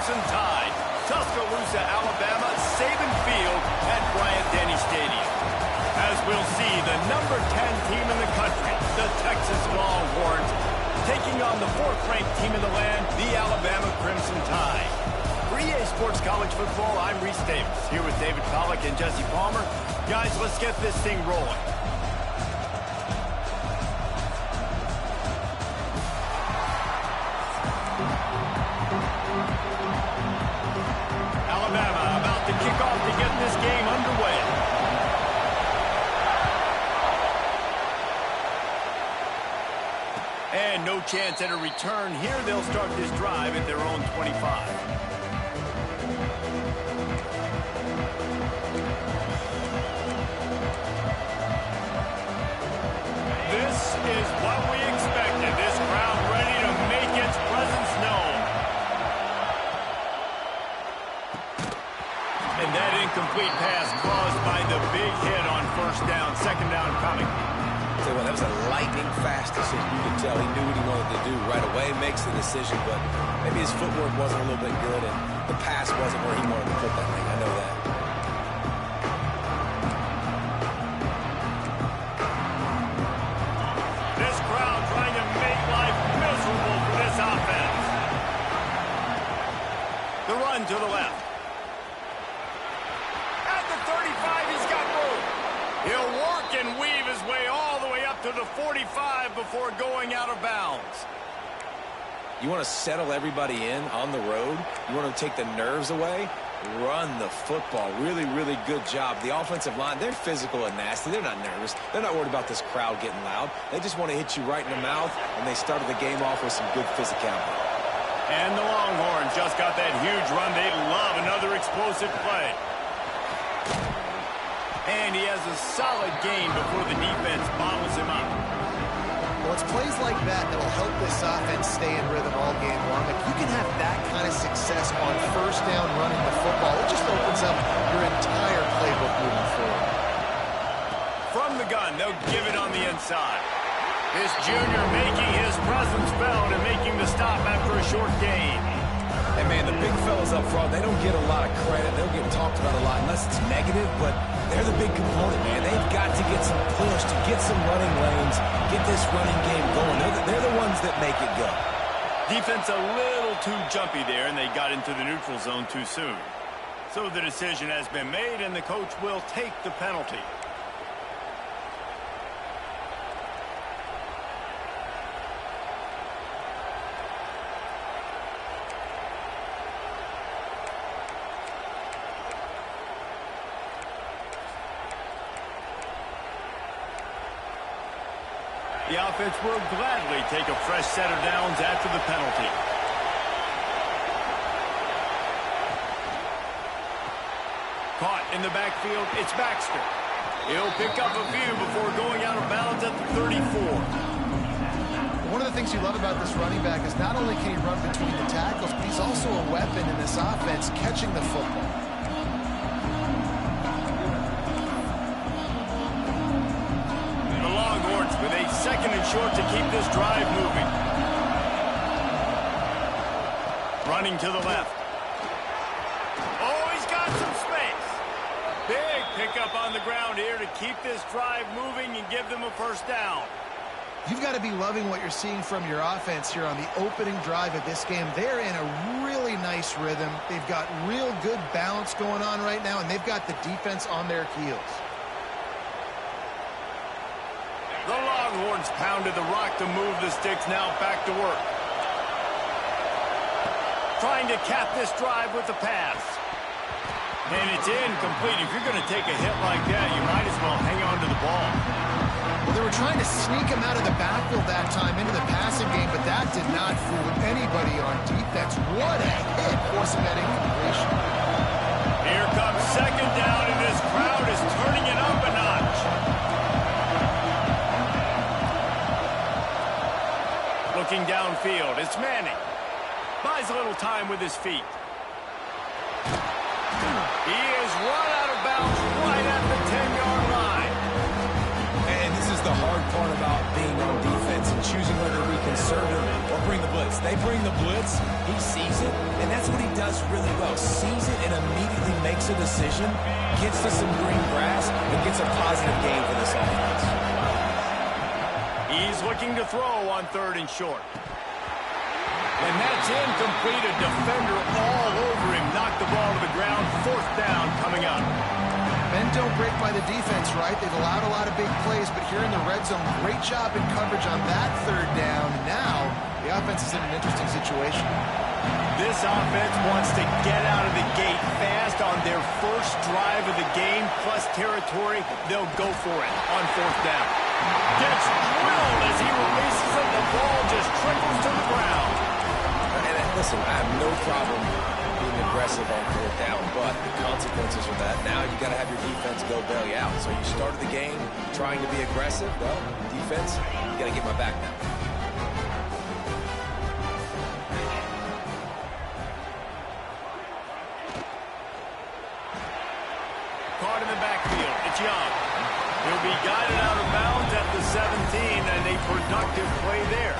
Crimson Tide, Tuscaloosa, Alabama, Saban Field at Bryant-Denny Stadium. As we'll see, the number 10 team in the country, the Texas Longhorns, taking on the 4th-ranked team in the land, the Alabama Crimson Tide. For EA Sports College Football, I'm Reese Davis, here with David Pollack and Jesse Palmer. Guys, let's get this thing rolling. Alabama about to kick off to get this game underway. And no chance at a return here. They'll start this drive at their own 25. This is what we expected. This crowd ready to make its presence known. And that incomplete pass caused by the big hit on first down. Second down coming. Tell you what, that was a lightning fast decision. You could tell he knew what he wanted to do right away, makes the decision, but maybe his footwork wasn't a little bit good and the pass wasn't where he wanted to put that thing. I know that. This crowd trying to make life miserable for this offense. The run to the left. At the 35, he's got room. He'll work and weave his way all the way up to the 45 before going out of bounds. You want to settle everybody in on the road? You want to take the nerves away? Run the football. Really, really good job. The offensive line, they're physical and nasty. They're not nervous. They're not worried about this crowd getting loud. They just want to hit you right in the mouth, and they started the game off with some good physicality. And the Longhorns just got that huge run. They love another explosive play. And he has a solid gain before the defense bottles him up. Well, it's plays like that that will help this offense stay in rhythm all game long. If you can have that kind of success on first down running the football, it just opens up your entire playbook moving forward. From the gun, they'll give it on the inside. This junior making his presence felt and making the stop after a short gain. Hey, man, the big fellas up front, they don't get a lot of credit. They don't get talked about a lot unless it's negative, but they're the big component, man. They've got to get some push, to get some running lanes, get this running game going. They're the ones that make it go. Defense a little too jumpy there, and they got into the neutral zone too soon. So the decision has been made, and the coach will take the penalty. The offense will gladly take a fresh set of downs after the penalty. Caught in the backfield, it's Baxter. He'll pick up a few before going out of bounds at the 34. One of the things you love about this running back is not only can he run between the tackles, but he's also a weapon in this offense catching the football. With a second and short to keep this drive moving. Running to the left. Oh, he's got some space. Big pickup on the ground here to keep this drive moving and give them a first down. You've got to be loving what you're seeing from your offense here on the opening drive of this game. They're in a really nice rhythm. They've got real good balance going on right now, and they've got the defense on their heels. The Longhorns pounded the rock to move the sticks, now back to work. Trying to cap this drive with the pass. And it's incomplete. If you're going to take a hit like that, you might as well hang on to the ball. Well, they were trying to sneak him out of the backfield that time into the passing game, but that did not fool anybody on defense. What a hit, forcing that incompletion. Here comes second down, and this crowd is turning it up a notch. Looking downfield, it's Manning. Buys a little time with his feet. He is run out of bounds right at the 10-yard line. And this is the hard part about being on defense and choosing whether to be conservative or bring the blitz. They bring the blitz, he sees it, and that's what he does. does really well. Sees it and immediately makes a decision, gets to some green grass, and gets a positive gain for this offense. He's looking to throw on 3rd and short. And that's incomplete. A defender all over him. Knocked the ball to the ground. 4th down coming up. Men don't break by the defense, right? They've allowed a lot of big plays, but here in the red zone, great job in coverage on that 3rd down. Now, the offense is in an interesting situation. This offense wants to get out of the gate fast on their first drive of the game, plus territory. They'll go for it on 4th down. Gets drilled as he releases it. The ball just trickles to the ground. And listen, I have no problem being aggressive on 4th down, but the consequences of that, now you got to have your defense go bail you out. So you started the game trying to be aggressive. Well, defense, you got to get my back now. Caught in the backfield. It's Young. He'll be guided out of bounds at the 17, and a productive play there.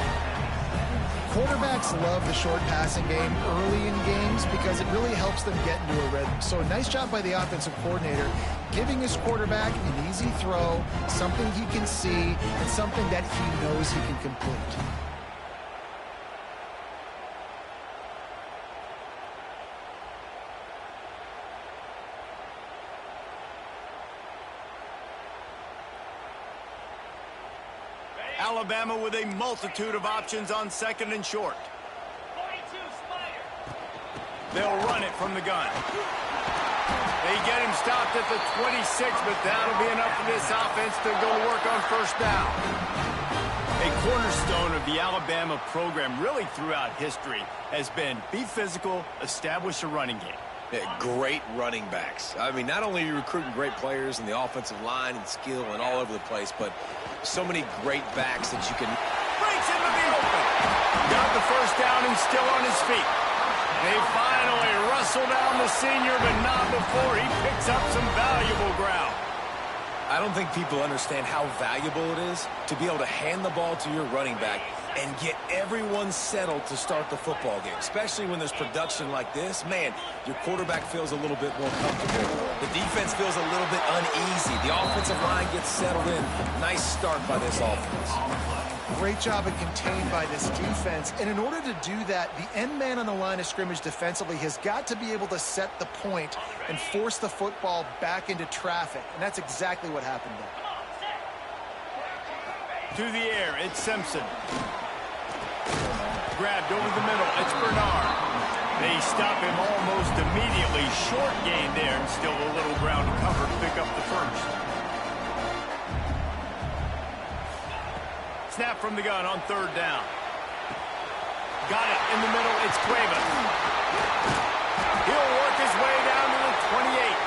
Quarterbacks love the short passing game early in games because it really helps them get into a rhythm. So nice job by the offensive coordinator, giving his quarterback an easy throw, something he can see, and something that he knows he can complete. Alabama with a multitude of options on 2nd and short. They'll run it from the gun. They get him stopped at the 26, but that'll be enough for this offense to go to work on 1st down. A cornerstone of the Alabama program really throughout history has been be physical, establish a running game. Yeah, great running backs. I mean, not only are you recruiting great players in the offensive line and skill and all over the place, but so many great backs that you can... Breaks into the open. Got the 1st down and still on his feet. They finally wrestle down the senior, but not before he picks up some valuable ground. I don't think people understand how valuable it is to be able to hand the ball to your running back and get everyone settled to start the football game, especially when there's production like this. Man, your quarterback feels a little bit more comfortable. The defense feels a little bit uneasy. The offensive line gets settled in. Nice start by this offense. Great job of contained by this defense. And in order to do that, the end man on the line of scrimmage defensively has got to be able to set the point and force the football back into traffic. And that's exactly what happened there. To the air, it's Simpson. Grabbed over the middle, it's Bernard. They stop him almost immediately. Short gain there, and still a little ground to cover to pick up the 1st. Snap from the gun on 3rd down. Got it in the middle, it's Cuevas. He'll work his way down to the 28.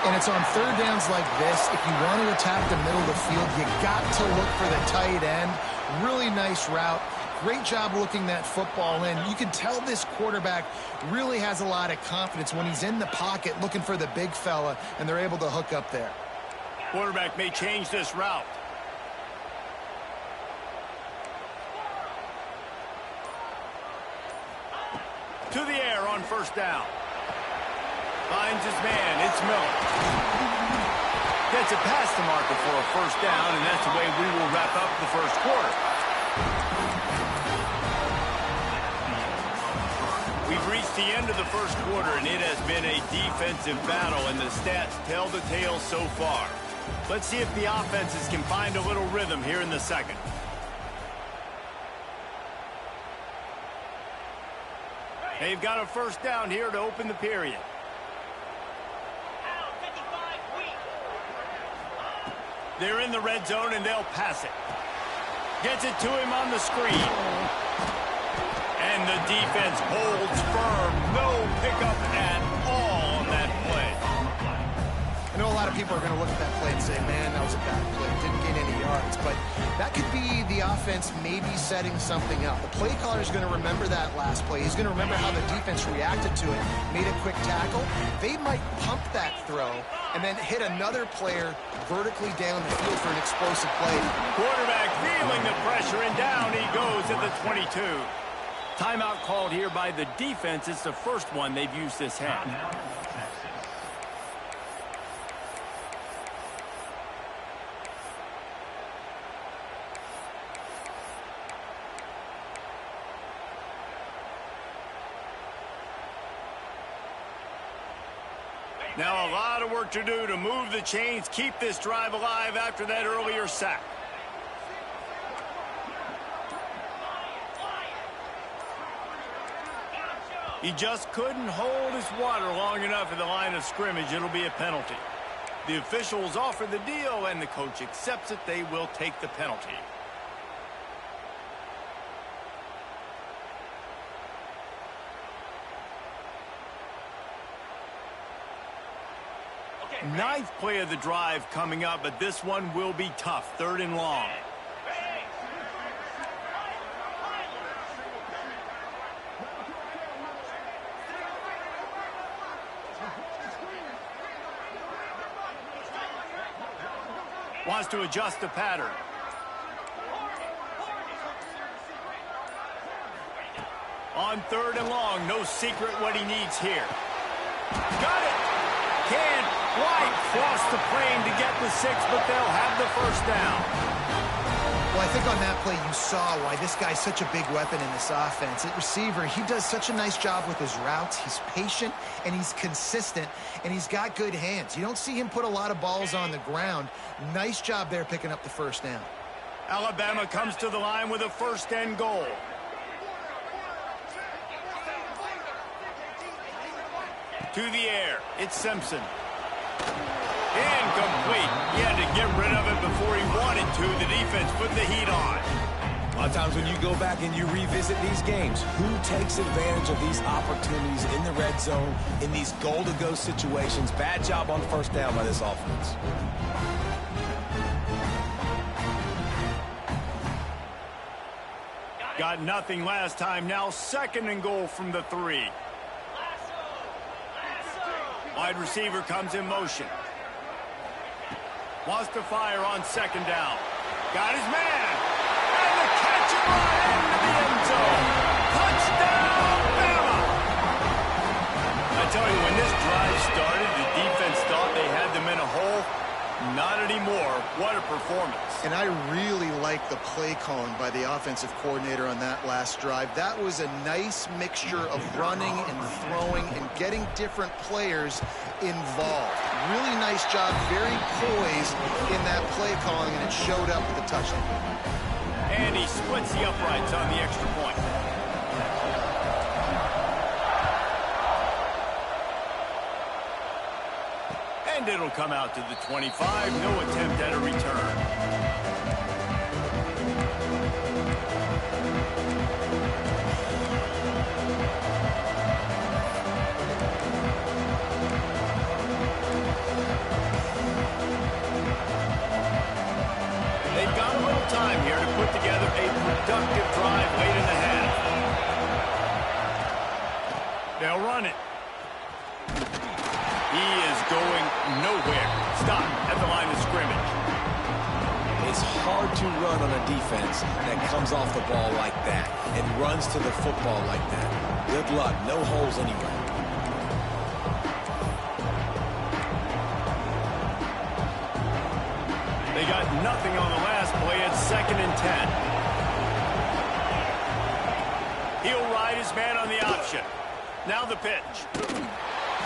And it's on 3rd downs like this. If you want to attack the middle of the field, you got to look for the tight end. Really nice route. Great job looking that football in. You can tell this quarterback really has a lot of confidence when he's in the pocket looking for the big fella, and they're able to hook up there. Quarterback may change this route. To the air on 1st down. Finds his man. It's Miller. Gets it past the marker for a 1st down, and that's the way we will wrap up the 1st quarter. We've reached the end of the 1st quarter, and it has been a defensive battle, and the stats tell the tale so far. Let's see if the offenses can find a little rhythm here in the 2nd. They've got a 1st down here to open the period. They're in the red zone, and they'll pass it. Gets it to him on the screen. And the defense holds firm. No pickup at all on that play. I know a lot of people are going to look at that play and say, man, that was a bad play. Didn't gain any yards. But that could be the offense maybe setting something up. The play caller is going to remember that last play. He's going to remember how the defense reacted to it, made a quick tackle. They might pump that throw and then hit another player vertically down the field for an explosive play. Quarterback feeling the pressure, and down he goes at the 22. Timeout called here by the defense. It's the first one they've used this half. Now a lot of work to do to move the chains, keep this drive alive after that earlier sack. He just couldn't hold his water long enough at the line of scrimmage. It'll be a penalty. The officials offer the deal, and the coach accepts it. They will take the penalty. Ninth play of the drive coming up, but this one will be tough. 3rd and long. Wants to adjust the pattern. On 3rd and long, no secret what he needs here. Got it! Can't quite cross the plane to get the 6, but they'll have the first down. Well, I think on that play you saw why this guy's such a big weapon in this offense. At receiver, he does such a nice job with his routes. He's patient, and he's consistent, and he's got good hands. You don't see him put a lot of balls on the ground. Nice job there picking up the first down. Alabama comes to the line with a 1st and goal. To the air, it's Simpson. Incomplete. He had to get rid of it before he wanted to. The defense put the heat on. A lot of times when you go back and you revisit these games, who takes advantage of these opportunities in the red zone, in these goal-to-go situations? Bad job on 1st down by this offense. Got nothing last time. Now 2nd and goal from the 3. Wide receiver comes in motion. Wants to fire on 2nd down. Got his man. And the catch and run into the end zone. Touchdown, Bama! I tell you, when this drive started, the defense thought they had them in a hole. Not anymore. What a performance. And I really like the play calling by the offensive coordinator on that last drive. That was a nice mixture of running and throwing and getting different players involved. Really nice job, very poised in that play calling, and it showed up with the touchdown. And he splits the uprights on the extra point. And it'll come out to the 25. No attempt at a return. They've got a little time here to put together a productive drive late in the half. They'll run it. He is going nowhere. Stop at the line of scrimmage. It's hard to run on a defense that comes off the ball like that and runs to the football like that. Good luck. No holes anywhere. They got nothing on the last play. It's 2nd and 10. He'll ride his man on the option. Now the pitch.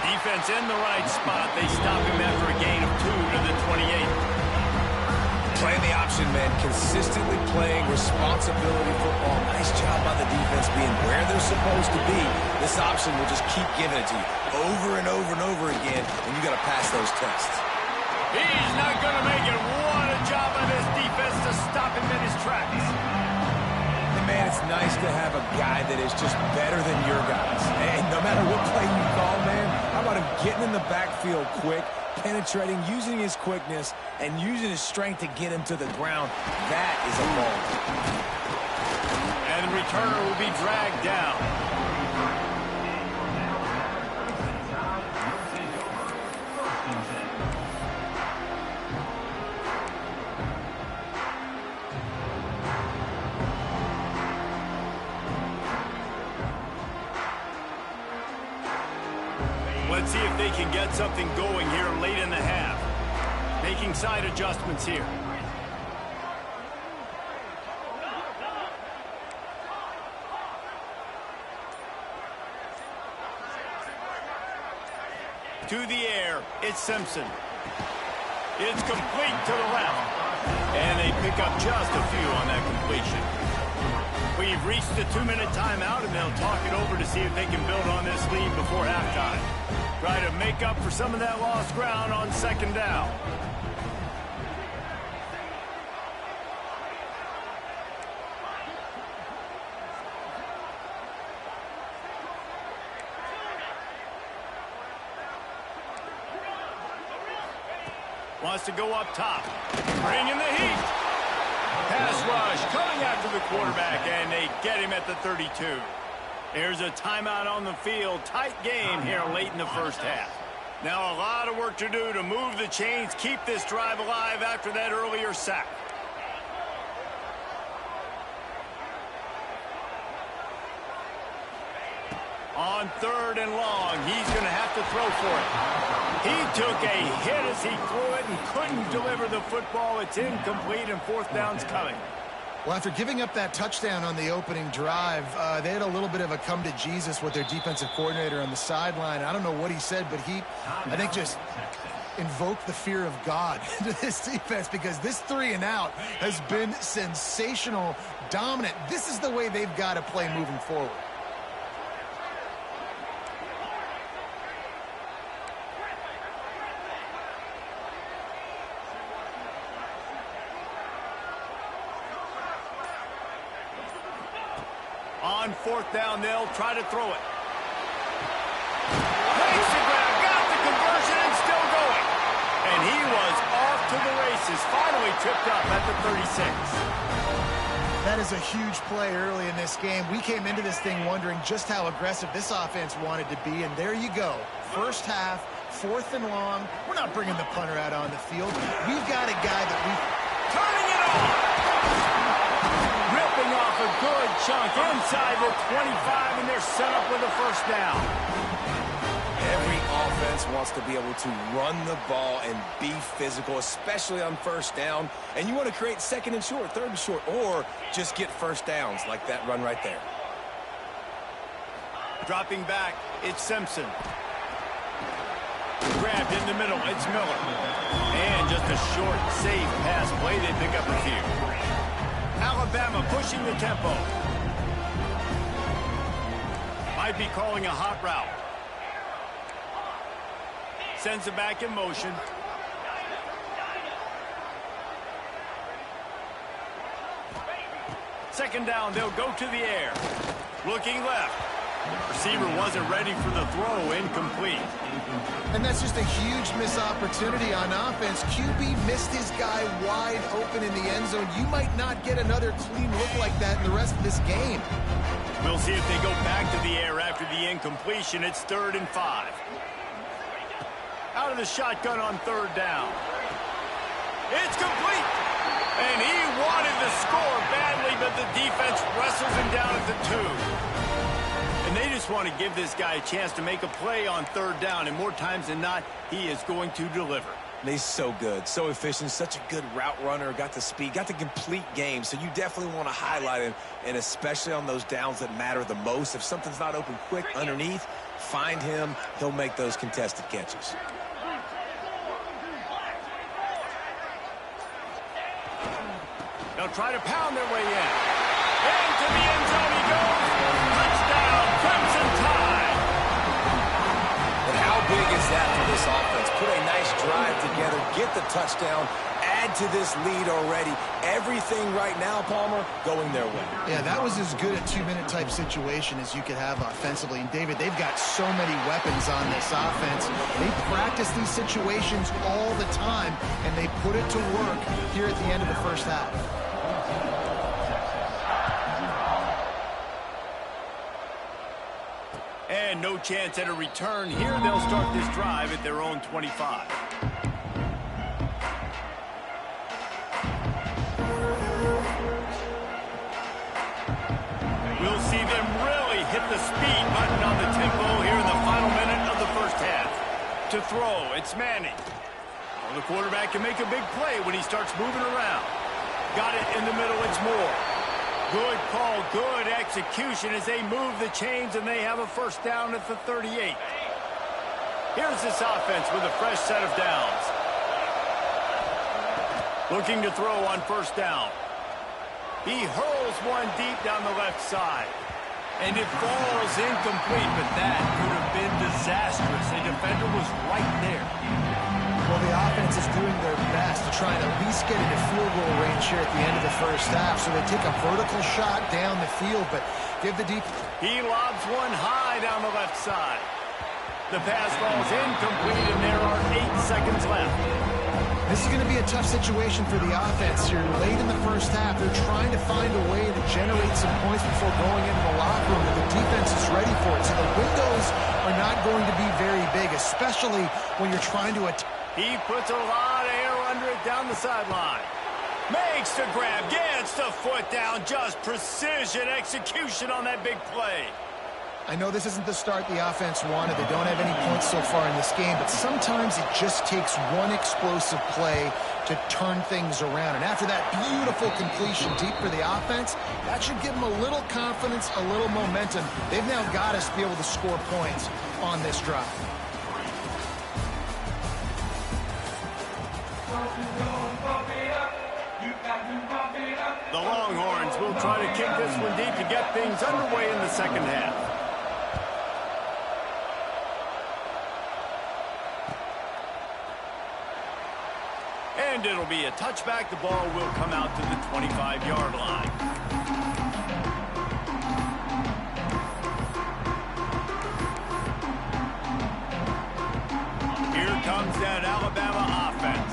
Defense in the right spot. They stop him after a gain of 2 to the 28. Playing the option, man. Consistently playing responsibility football. Nice job by the defense being where they're supposed to be. This option will just keep giving it to you over and over and over again, and you got to pass those tests. He's not going to make it. What a job by this defense to stop him in his tracks. And man, it's nice to have a guy that is just better than your guys. And no matter what play you call, man, how about him getting in the backfield quick, penetrating, using his quickness, and using his strength to get him to the ground? That is a ball. And the returner will be dragged down. Let's see if they can get something going here late in the half. Making side adjustments here. To the air, it's Simpson. It's complete to the left. And they pick up just a few on that completion. We've reached the 2-minute timeout, and they'll talk it over to see if they can build on this lead before halftime. Try to make up for some of that lost ground on second down. Wants to go up top. Bringing the heat. Pass rush coming after the quarterback, and they get him at the 32. There's a timeout on the field. Tight game here late in the first half. Now a lot of work to do to move the chains, keep this drive alive after that earlier sack. On 3rd and long, he's going to have to throw for it. He took a hit as he threw it and couldn't deliver the football. It's incomplete, and 4th down's coming. Well, after giving up that touchdown on the opening drive, they had a little bit of a come to Jesus with their defensive coordinator on the sideline. I don't know what he said, but he, I think, just invoked the fear of God into this defense, because this 3-and-out has been sensational, dominant. This is the way they've got to play moving forward. On 4th down, they'll try to throw it. Makes the grab, got the conversion, and still going. And he was off to the races, finally tripped up at the 36. That is a huge play early in this game. We came into this thing wondering just how aggressive this offense wanted to be, and there you go. First half, 4th and long. We're not bringing the punter out on the field. We've got a guy that turning it on! Ripping off a good chunk inside the 25, and they're set up with a first down. Every offense wants to be able to run the ball and be physical, especially on first down. And you want to create 2nd and short, 3rd and short, or just get first downs like that run right there. Dropping back, it's Simpson. Grabbed in the middle, it's Miller. And just a short, safe pass play. They pick up a few. Alabama pushing the tempo. Might be calling a hot route. Sends it back in motion. Second down, they'll go to the air. Looking left. Receiver wasn't ready for the throw, incomplete. And that's just a huge missed opportunity on offense. QB missed his guy wide open in the end zone. You might not get another clean look like that in the rest of this game. We'll see if they go back to the air after the incompletion. It's 3rd and 5. Out of the shotgun on 3rd down. It's complete. And he wanted the score badly, but the defense wrestles him down at the 2. And they just want to give this guy a chance to make a play on 3rd down, and more times than not, he is going to deliver. And he's so good, so efficient, such a good route runner, got the speed, got the complete game, so you definitely want to highlight him, and especially on those downs that matter the most. If something's not open quick underneath, find him, he'll make those contested catches. They'll try to pound their way in. Into the end zone he goes. Touchdown, Crimson Tide. But how big is that for this offense? Put a nice drive together, get the touchdown, add to this lead already. Everything right now, Palmer, going their way. Yeah, that was as good a 2-minute type situation as you could have offensively. And, David, they've got so many weapons on this offense. They practice these situations all the time, and they put it to work here at the end of the first half. And no chance at a return here. They'll start this drive at their own 25. We'll see them really hit the speed button on the tempo here in the final minute of the first half. throw. It's Manning. Well, the quarterback can make a big play when he starts moving around. Got it in the middle. It's Moore. Good call, good execution as they move the chains, and they have a first down at the 38. Here's this offense with a fresh set of downs. Looking to throw on first down. He hurls one deep down the left side. And it falls incomplete, but that could have been disastrous. A defender was right there. Well, the offense is doing their best to try and at least get into field goal range here at the end of the first half. So they take a vertical shot down the field, but give the deep. He lobs one high down the left side. The pass falls incomplete, and there are 8 seconds left. This is going to be a tough situation for the offense here. Late in the first half, they're trying to find a way to generate some points before going into the locker room, and the defense is ready for it. So the windows are not going to be very big, especially when you're trying to attack. He puts a lot of air under it down the sideline. Makes the grab, gets the foot down. Just precision execution on that big play. I know this isn't the start the offense wanted. They don't have any points so far in this game, but sometimes it just takes one explosive play to turn things around. And after that beautiful completion deep for the offense, that should give them a little confidence, a little momentum. They've now got us to be able to score points on this drive. The Longhorns will try to kick this one deep to get things underway in the second half. And it'll be a touchback. The ball will come out to the 25-yard line. Here comes that Alabama offense.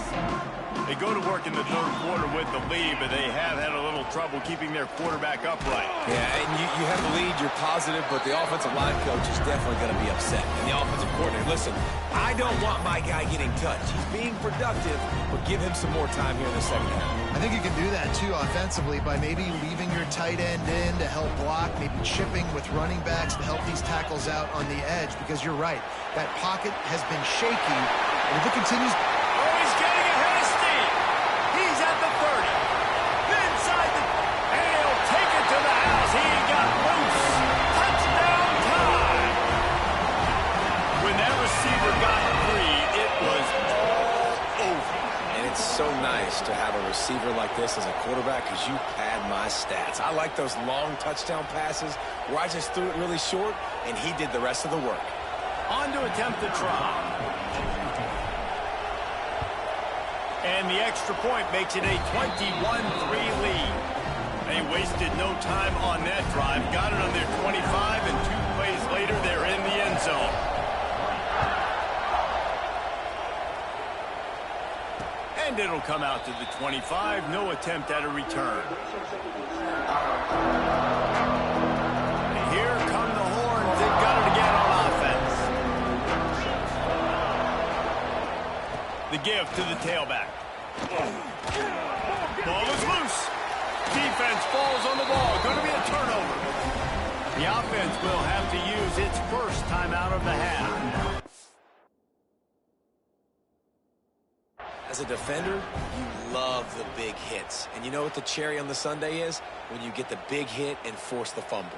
They go to work in the third quarter with the lead, but they have had a little trouble keeping their quarterback upright. Yeah, and you have the lead, you're positive, but the offensive line coach is definitely going to be upset. And the offensive coordinator, listen, I don't want my guy getting touched. He's being productive, but give him some more time here in the second half. I think you can do that, too, offensively, by maybe leaving your tight end in to help block, maybe chipping with running backs to help these tackles out on the edge, because you're right. That pocket has been shaky, and if it continues... Oh, he's getting ahead of steam. He's at the 30. Inside the... And he'll take it to the house. He got loose. Touchdown time. When that receiver got free, it was all over. And it's so nice to have a receiver like this as a quarterback because you pad my stats. I like those long touchdown passes where I just threw it really short, and he did the rest of the work. On to attempt the try. And the extra point makes it a 21-3 lead. They wasted no time on that drive. Got it on their 25, and 2 plays later, they're in the end zone. And it'll come out to the 25. No attempt at a return. And here come the Horns. They've got it again on offense. The give to the tailback. Ball is loose. Defense falls on the ball. Going to be a turnover. The offense will have to use its first timeout of the half. As a defender, you love the big hits. And you know what the cherry on the sundae is? When you get the big hit and force the fumble.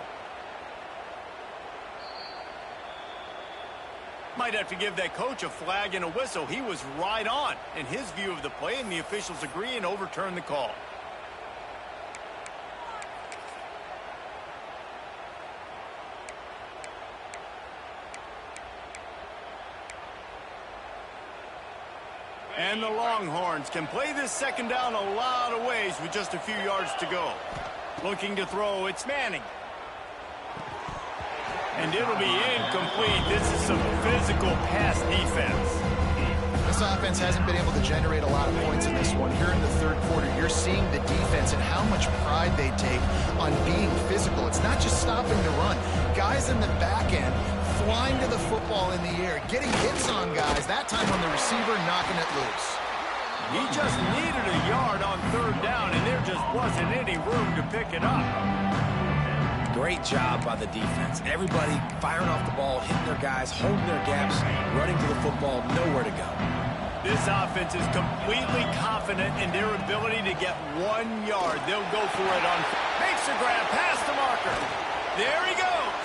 Might have to give that coach a flag and a whistle. He was right on in his view of the play, and the officials agree and overturn the call. And the Longhorns can play this second down a lot of ways with just a few yards to go. Looking to throw, it's Manning. And it'll be incomplete. This is some physical pass defense. This offense hasn't been able to generate a lot of points in this one. Here in the third quarter, you're seeing the defense and how much pride they take on being physical. It's not just stopping the run. Guys in the back end flying to the football in the air, getting hits on guys, that time on the receiver, knocking it loose. He just needed a yard on third down, and there just wasn't any room to pick it up. Go Great job by the defense. Everybody firing off the ball, hitting their guys, holding their gaps, running to the football, nowhere to go. This offense is completely confident in their ability to get 1 yard. They'll go for it on. Makes the grab past the marker. There he goes.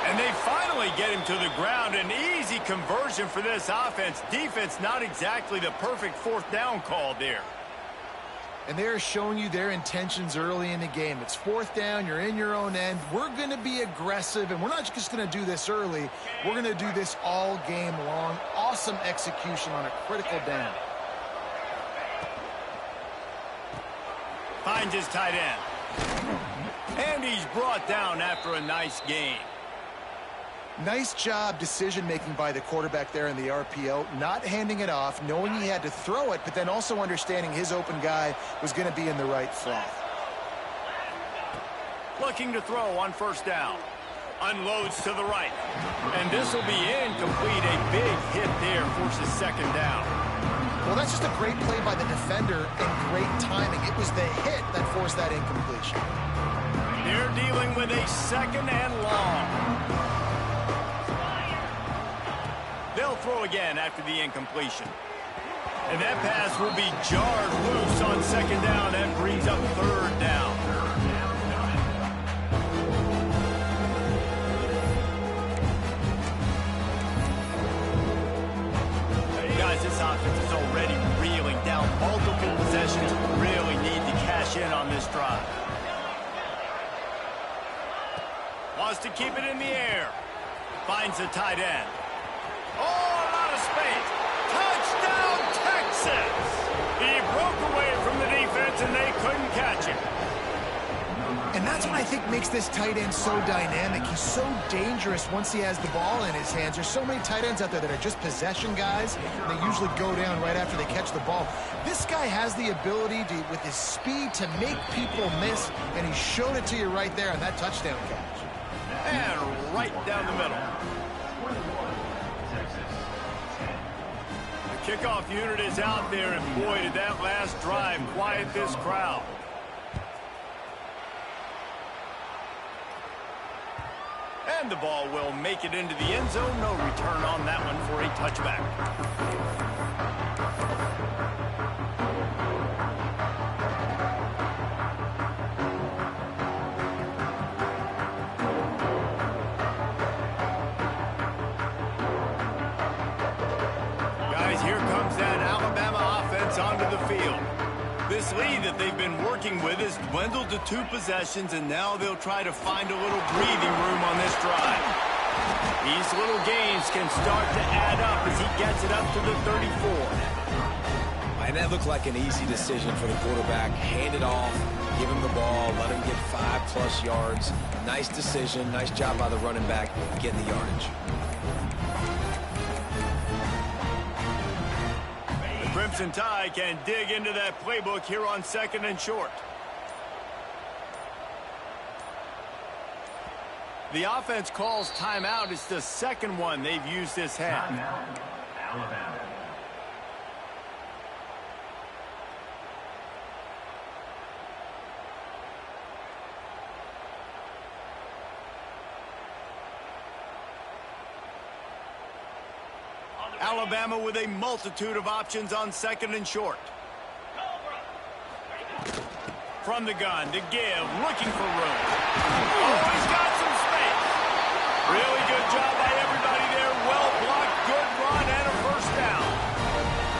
And they finally get him to the ground. An easy conversion for this offense. Defense, not exactly the perfect fourth down call there. And they're showing you their intentions early in the game. It's fourth down. You're in your own end. We're going to be aggressive, and we're not just going to do this early. We're going to do this all game long. Awesome execution on a critical down. Finds his tight end. And he's brought down after a nice game. Nice job decision-making by the quarterback there in the RPO, not handing it off, knowing he had to throw it, but then also understanding his open guy was going to be in the right flat. Looking to throw on first down. Unloads to the right. And this will be incomplete. A big hit there forces second down. Well, that's just a great play by the defender and great timing. It was the hit that forced that incompletion. They're dealing with a second and long. They'll throw again after the incompletion. And that pass will be jarred loose on second down. That brings up third down. Guys, this offense is already reeling down multiple possessions. Really need to cash in on this drive. Wants to keep it in the air. Finds the tight end. Oh, a lot of space. Touchdown, Texas! He broke away from the defense, and they couldn't catch him. And that's what I think makes this tight end so dynamic. He's so dangerous once he has the ball in his hands. There's so many tight ends out there that are just possession guys, and they usually go down right after they catch the ball. This guy has the ability to, with his speed, to make people miss, and he showed it to you right there on that touchdown catch. And right down the middle. Kickoff unit is out there, and boy, did that last drive quiet this crowd. And the ball will make it into the end zone. No return on that one for a touchback. Here comes that Alabama offense onto the field. This lead that they've been working with has dwindled to 2 possessions, and now they'll try to find a little breathing room on this drive. These little gains can start to add up as he gets it up to the 34. And that looked like an easy decision for the quarterback. Hand it off, give him the ball, let him get 5+ yards. Nice decision, nice job by the running back getting the yardage. Crimson Tide can dig into that playbook here on second and short. The offense calls timeout. It's the second one they've used this half. Alabama. Alabama with a multitude of options on second and short. From the gun to give, looking for room. Oh, he's got some space. Really good job by everybody there. Well blocked, good run, and a first down.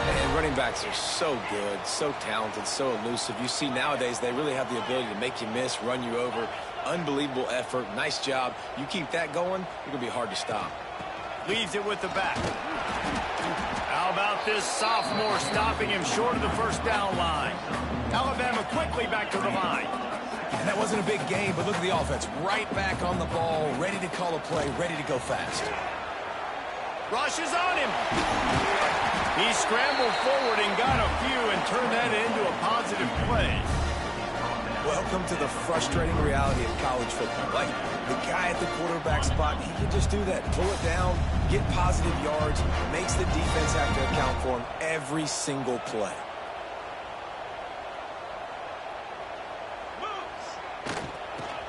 And running backs are so good, so talented, so elusive. You see nowadays they really have the ability to make you miss, run you over. Unbelievable effort. Nice job. You keep that going, it's going to be hard to stop. Leaves it with the back. How about this sophomore stopping him short of the first down line? Alabama quickly back to the line. And that wasn't a big game, but look at the offense. Right back on the ball, ready to call a play, ready to go fast. Rush is on him. He scrambled forward and got a few and turned that into a positive play. Welcome to the frustrating reality of college football. Like, the guy at the quarterback spot, he can just do that. Pull it down, get positive yards, makes the defense have to account for him every single play.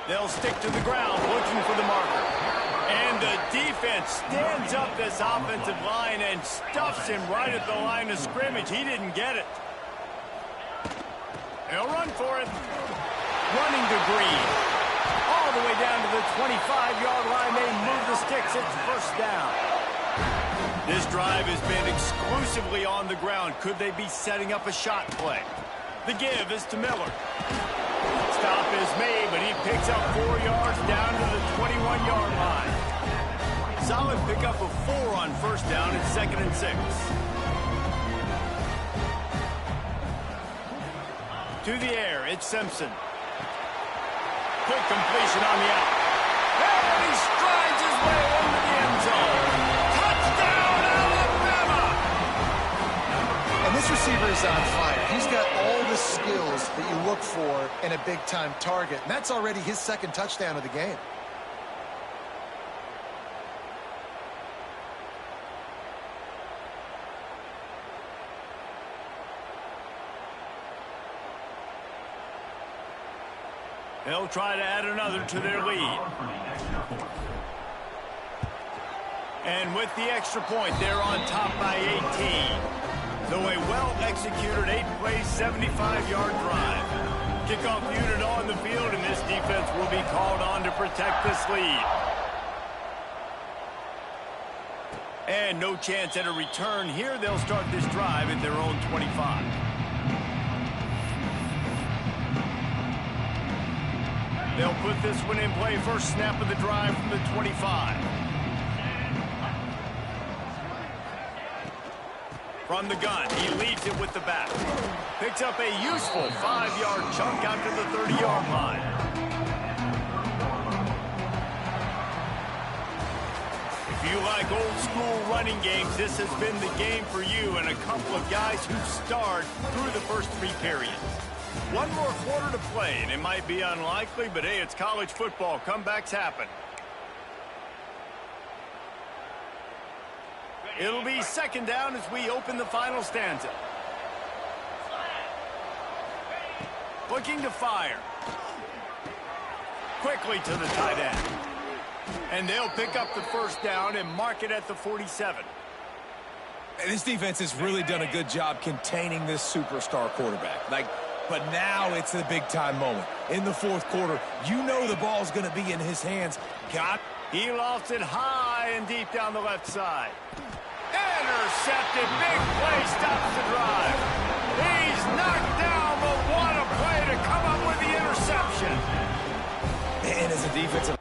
They'll stick to the ground looking for the marker. And the defense stands up this offensive line and stuffs him right at the line of scrimmage. He didn't get it. They'll run for it. Running to Green. All the way down to the 25-yard line. They move the sticks. It's first down. This drive has been exclusively on the ground. Could they be setting up a shot play? The give is to Miller. Stop is made, but he picks up 4 yards down to the 21-yard line. Solid pickup of 4 on first down and 2nd and 6. To the air, it's Simpson. Quick completion on the out. And he strides his way into the end zone. Touchdown, Alabama! And this receiver is on fire. He's got all the skills that you look for in a big-time target. And that's already his 2nd touchdown of the game. They'll try to add another to their lead. And with the extra point, they're on top by 18. So a well-executed 8-play, 75-yard drive. Kickoff unit on the field, and this defense will be called on to protect this lead. And no chance at a return here. They'll start this drive at their own 25. They'll put this one in play. First snap of the drive from the 25. From the gun, he leads it with the back. Picks up a useful 5-yard chunk out to the 30-yard line. If you like old-school running games, this has been the game for you and a couple of guys who've starred through the first 3 periods. One more quarter to play, and it might be unlikely, but hey, it's college football. Comebacks happen. It'll be 2nd down as we open the final stanza. Looking to fire. Quickly to the tight end. And they'll pick up the first down and mark it at the 47. This defense has really done a good job containing this superstar quarterback. But now it's the big-time moment. In the 4th quarter, you know the ball's going to be in his hands. He lofts it high and deep down the left side. Intercepted. Big play stops the drive. He's knocked down, but what a play to come up with the interception. And as a defensive